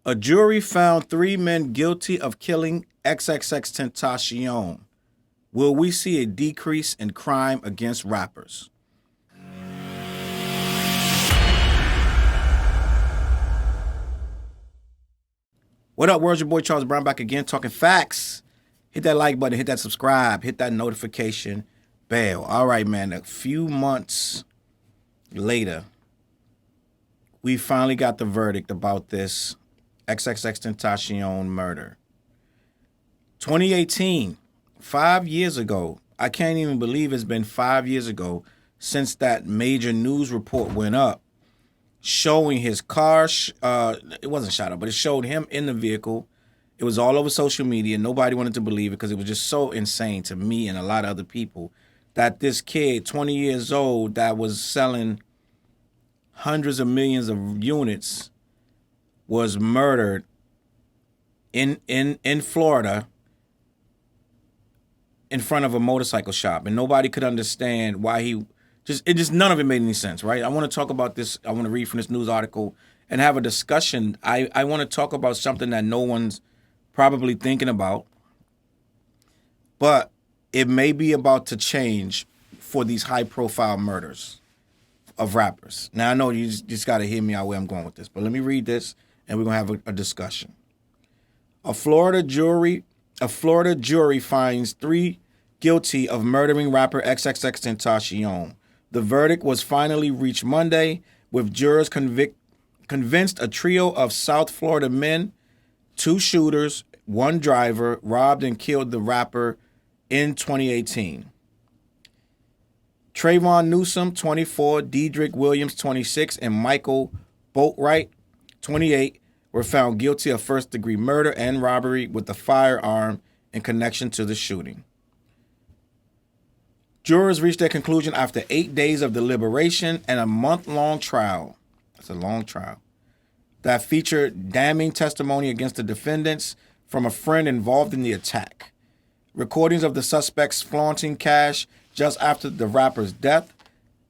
A jury found 3 men guilty of killing XXXTentacion. Will we see a decrease in crime against rappers? What up, world? Your boy Charles Brown back again, talking facts. Hit that like button, hit that subscribe, hit that notification bell. All right, man. A few months later, we finally got the verdict about this XXXTentacion murder. 2018, 5 years ago. I can't even believe it's been 5 years ago since that major news report went up showing his car. It wasn't shot up, but it showed him in the vehicle. It was all over social media. Nobody wanted to believe it because it was just so insane to me and a lot of other people that this kid, 20 years old, that was selling hundreds of millions of units, was murdered in Florida in front of a motorcycle shop, and nobody could understand why none of it made any sense, right? I want to talk about this. I want to read from this news article and have a discussion. I want to talk about something that no one's probably thinking about, but it may be about to change for these high-profile murders of rappers. Now, I know you just got to hear me out where I'm going with this, but let me read this, and we're going to have a discussion. A Florida jury finds 3 guilty of murdering rapper XXXTentacion. The verdict was finally reached Monday, with jurors convinced a trio of South Florida men, 2 shooters, 1 driver, robbed and killed the rapper in 2018. Trayvon Newsom, 24, Dedrick Williams, 26, and Michael Boatwright, 28, were found guilty of first-degree murder and robbery with a firearm in connection to the shooting. Jurors reached their conclusion after 8 days of deliberation and a month-long trial. That's a long trial. That featured damning testimony against the defendants from a friend involved in the attack. Recordings of the suspects flaunting cash just after the rapper's death,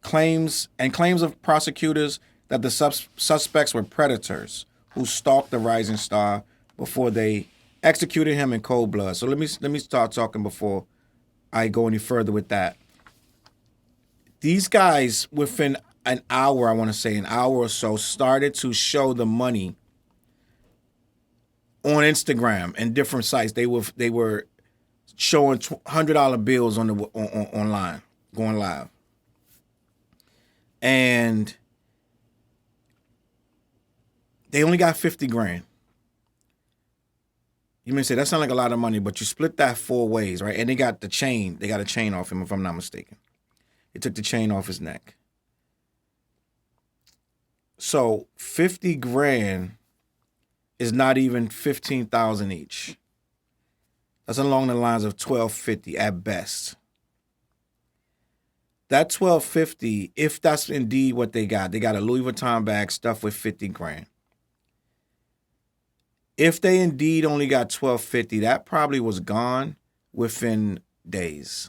claims of prosecutors that the suspects were predators who stalked the rising star before they executed him in cold blood. So let me start talking before I go any further with that. These guys, within an hour or so, started to show the money on Instagram and different sites. They were showing $100 bills online, going live, and they only got 50 grand. You may say that sounds like a lot of money, but you split that 4 ways, right? And they got the chain. They got a chain off him, if I'm not mistaken. They took the chain off his neck. So 50 grand is not even 15,000 each. That's along the lines of 1250 at best. That 1250, if that's indeed what they got a Louis Vuitton bag stuffed with 50 grand. If they indeed only got 1250, that probably was gone within days.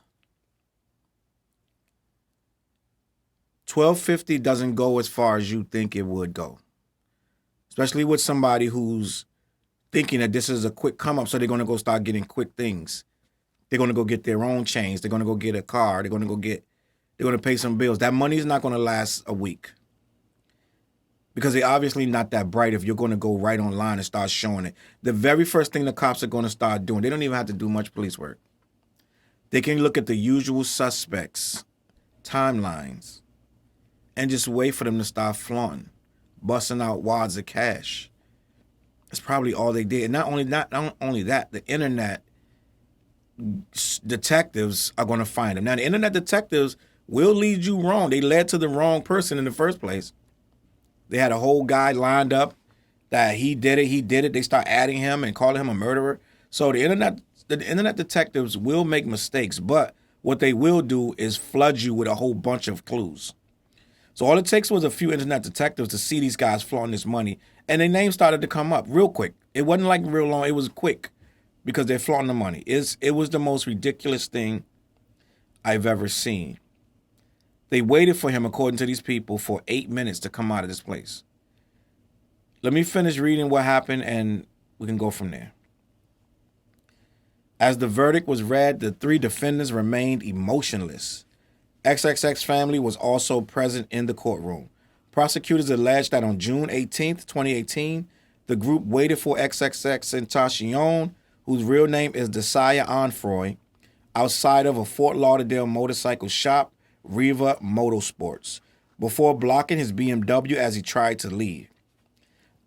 1250 doesn't go as far as you think it would go, especially with somebody who's thinking that this is a quick come up, so they're going to go start getting quick things. They're going to go get their own chains. They're going to go get a car. They're going to pay some bills. That money is not going to last a week because they're obviously not that bright if you're going to go right online and start showing it. The very first thing the cops are going to start doing, they don't even have to do much police work. They can look at the usual suspects' timelines and just wait for them to start flaunting, busting out wads of cash. That's probably all they did. And not only that, the internet detectives are going to find them. Now, the internet detectives will lead you wrong. They led to the wrong person in the first place. They had a whole guy lined up that he did it. They start adding him and calling him a murderer. So the internet detectives will make mistakes, but what they will do is flood you with a whole bunch of clues. So all it takes was a few internet detectives to see these guys flaunting this money, and their names started to come up real quick. It wasn't like real long. It was quick because they're flaunting the money. It was the most ridiculous thing I've ever seen. They waited for him, according to these people, for 8 minutes to come out of this place. Let me finish reading what happened and we can go from there. As the verdict was read, the three defendants remained emotionless. XXX family was also present in the courtroom. Prosecutors alleged that on June 18th, 2018, the group waited for XXXTENTACION, whose real name is Desire Onfroy, outside of a Fort Lauderdale motorcycle shop, Riva Motorsports, before blocking his BMW as he tried to leave.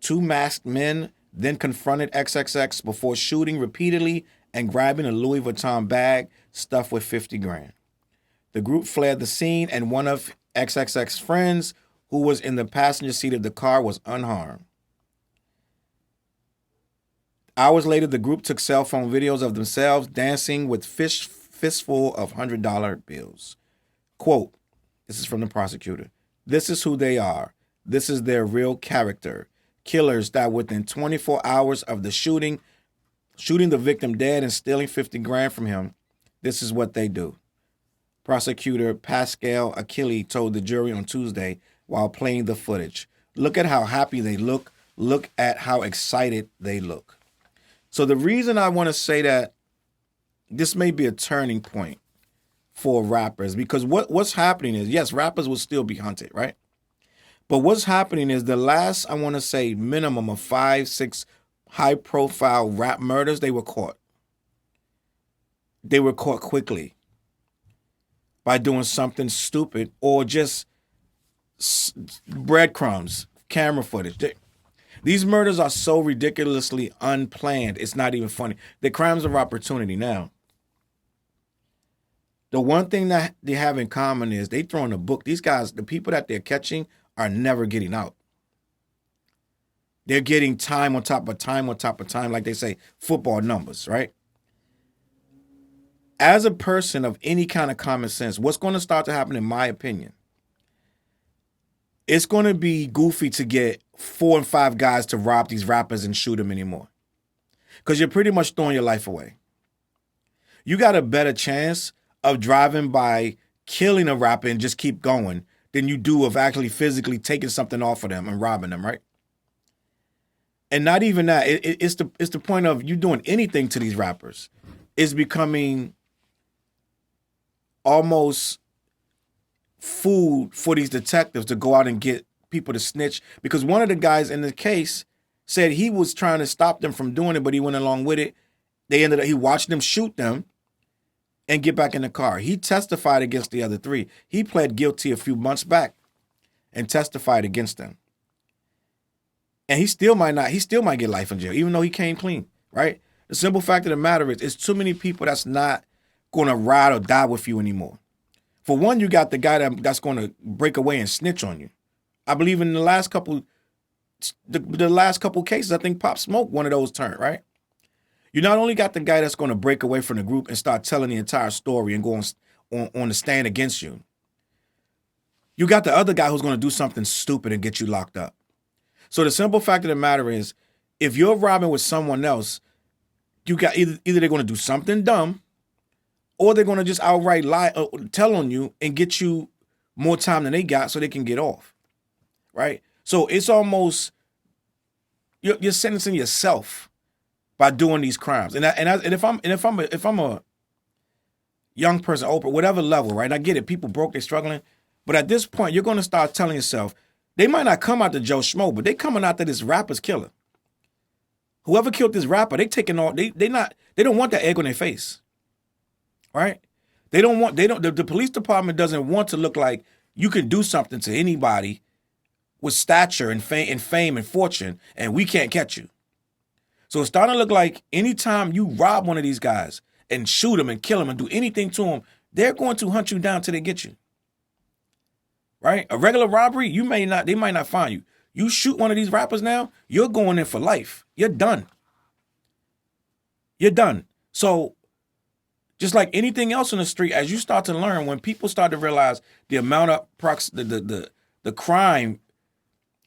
Two masked men then confronted XXX before shooting repeatedly and grabbing a Louis Vuitton bag stuffed with 50 grand. The group fled the scene, and one of XXX's friends, who was in the passenger seat of the car, was unharmed. Hours later, the group took cell phone videos of themselves dancing with fistful of $100 bills. Quote, this is from the prosecutor, "This is who they are. This is their real character. Killers that within 24 hours of the shooting the victim dead and stealing 50 grand from him, this is what they do." Prosecutor Pascal Achille told the jury on Tuesday while playing the footage. "Look at how happy they look. Look at how excited they look." So the reason I want to say that this may be a turning point for rappers, because what's happening is, yes, rappers will still be hunted, right? But what's happening is the last, I want to say, minimum of 5, 6 high-profile rap murders, they were caught. They were caught quickly by doing something stupid or just breadcrumbs, camera footage. These murders are so ridiculously unplanned, it's not even funny. They're crimes of opportunity now. The one thing that they have in common is they throw in a book. These guys, the people that they're catching, are never getting out. They're getting time on top of time on top of time, like they say, football numbers, right? As a person of any kind of common sense, what's going to start to happen, in my opinion, it's going to be goofy to get 4 and 5 guys to rob these rappers and shoot them anymore, because you're pretty much throwing your life away. You got a better chance of driving by, killing a rapper and just keep going than you do of actually physically taking something off of them and robbing them, right? And not even that. It's the point of you doing anything to these rappers is becoming almost food for these detectives to go out and get people to snitch. Because one of the guys in the case said he was trying to stop them from doing it, but he went along with it. He watched them shoot them and get back in the car. He testified against the other 3. He pled guilty a few months back and testified against them. And he still might get life in jail, even though he came clean, right? The simple fact of the matter is, it's too many people that's not going to ride or die with you anymore. For one, you got the guy that's going to break away and snitch on you. I believe in the last couple cases, I think Pop Smoke, one of those turned, right? You not only got the guy that's going to break away from the group and start telling the entire story and go on the stand against you. You got the other guy who's going to do something stupid and get you locked up. So the simple fact of the matter is, if you're robbing with someone else, you got either they're going to do something dumb, or they're going to just outright lie, tell on you and get you more time than they got so they can get off, right? So it's almost you're sentencing yourself by doing these crimes. And if I'm a young person, Oprah, whatever level, right? I get it. People broke, they're struggling, but at this point, you're going to start telling yourself, they might not come after Joe Schmo, but they coming after this rapper's killer. Whoever killed this rapper, they don't want that egg on their face, right? The police department doesn't want to look like you can do something to anybody with stature and fame and fortune, and we can't catch you. So it's starting to look like anytime you rob one of these guys and shoot them and kill them and do anything to them, they're going to hunt you down till they get you. Right? A regular robbery, they might not find you. You shoot one of these rappers now, you're going in for life. You're done. You're done. So just like anything else in the street, as you start to learn, when people start to realize the amount of the crime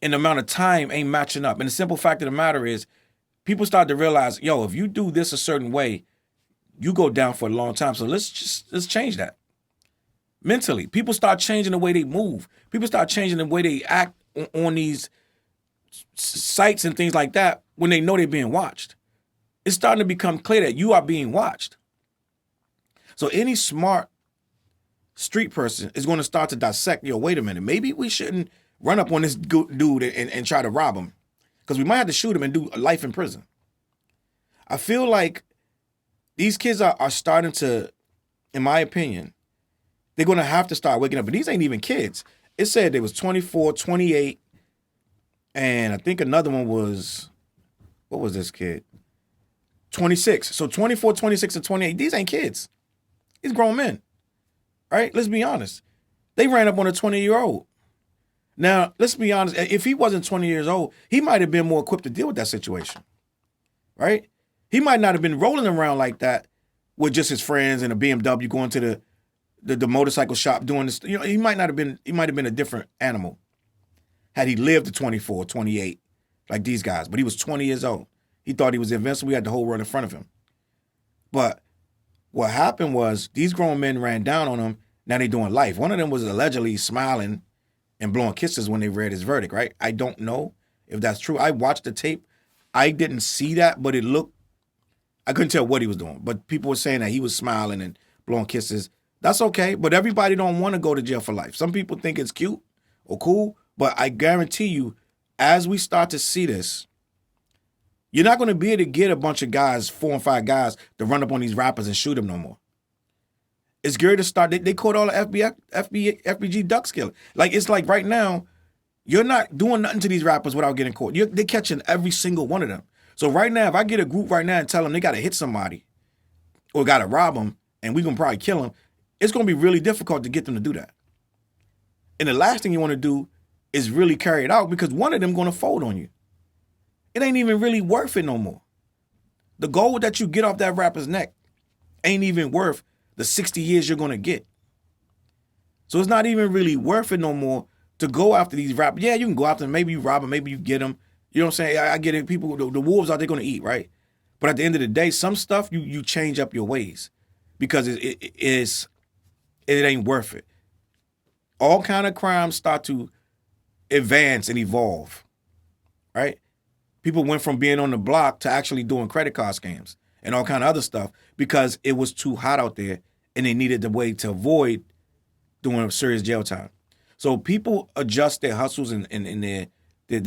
and the amount of time ain't matching up. And the simple fact of the matter is, people start to realize, yo, if you do this a certain way, you go down for a long time. So let's change that. Mentally, people start changing the way they move. People start changing the way they act on these sites and things like that when they know they're being watched. It's starting to become clear that you are being watched. So any smart street person is going to start to dissect, wait a minute, maybe we shouldn't run up on this dude and try to rob him, because we might have to shoot him and do life in prison. I feel like these kids are starting to, in my opinion, they're going to have to start waking up. But these ain't even kids. It said there was 24, 28, and I think another one was, what was this kid? 26. So 24, 26, and 28, these ain't kids. These grown men, right? Let's be honest. They ran up on a 20-year-old. Now, let's be honest. If he wasn't 20 years old, he might have been more equipped to deal with that situation, right? He might not have been rolling around like that with just his friends and a BMW going to the motorcycle shop doing this. He might have been a different animal had he lived to 24, 28, like these guys. But he was 20 years old. He thought he was invincible. We had the whole world in front of him. But what happened was these grown men ran down on him. Now they doing life. One of them was allegedly smiling and blowing kisses when they read his verdict, right? I don't know if that's true. I watched the tape. I didn't see that, but I couldn't tell what he was doing. But people were saying that he was smiling and blowing kisses. That's okay, but everybody don't want to go to jail for life. Some people think it's cute or cool, but I guarantee you, as we start to see this, you're not going to be able to get a bunch of guys, 4 and 5 guys, to run up on these rappers and shoot them no more. It's scary to start. They caught all the FBG ducks killing. Like, it's like right now, you're not doing nothing to these rappers without getting caught. They're catching every single one of them. So right now, if I get a group right now and tell them they got to hit somebody or got to rob them and we're going to probably kill them, it's going to be really difficult to get them to do that. And the last thing you want to do is really carry it out, because one of them going to fold on you. It ain't even really worth it no more. The gold that you get off that rapper's neck ain't even worth the 60 years you're going to get. So it's not even really worth it no more to go after these rappers. Yeah, you can go after them. Maybe you rob them. Maybe you get them. You know what I'm saying? I get it. People, the wolves out there going to eat, right? But at the end of the day, some stuff you change up your ways, because it ain't worth it. All kind of crimes start to advance and evolve, right? People went from being on the block to actually doing credit card scams and all kind of other stuff because it was too hot out there and they needed the way to avoid doing serious jail time. So people adjust their hustles and their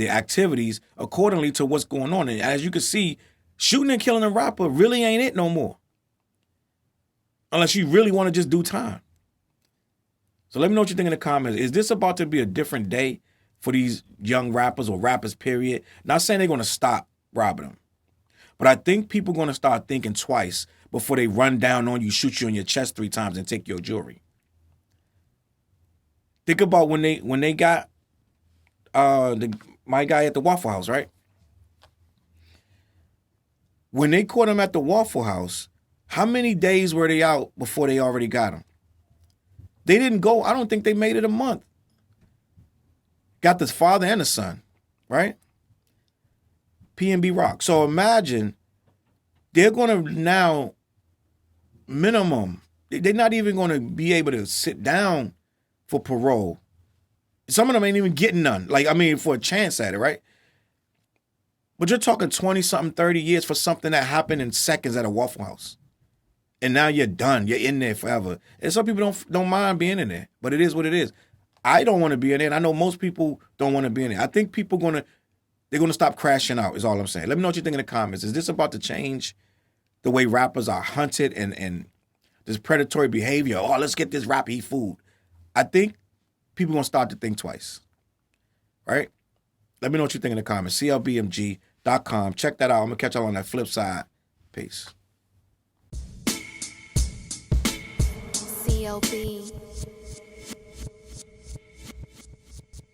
activities accordingly to what's going on. And as you can see, shooting and killing a rapper really ain't it no more, unless you really want to just do time. So let me know what you think in the comments. Is this about to be a different day for these young rappers or rappers, period? Not saying they're going to stop robbing them, but I think people are going to start thinking twice before they run down on you, shoot you in your chest 3 times, and take your jewelry. Think about when they got my guy at the Waffle House, right? When they caught him at the Waffle House, how many days were they out before they already got him? They didn't go, I don't think they made it a month. Got the father and the son, right? PNB Rock. So imagine they're going to now, minimum, they're not even going to be able to sit down for parole. Some of them ain't even getting none. For a chance at it, right? But you're talking 20-something, 30 years for something that happened in seconds at a Waffle House. And now you're done. You're in there forever. And some people don't mind being in there, but it is what it is. I don't want to be in there, and I know most people don't want to be in there. I think people they're gonna stop crashing out, is all I'm saying. Let me know what you think in the comments. Is this about to change the way rappers are hunted and this predatory behavior? Oh, let's get this rapper, eat food. I think people gonna start to think twice, right? Let me know what you think in the comments. CLBMG.com. Check that out. I'm gonna catch y'all on that flip side. Peace. CLB.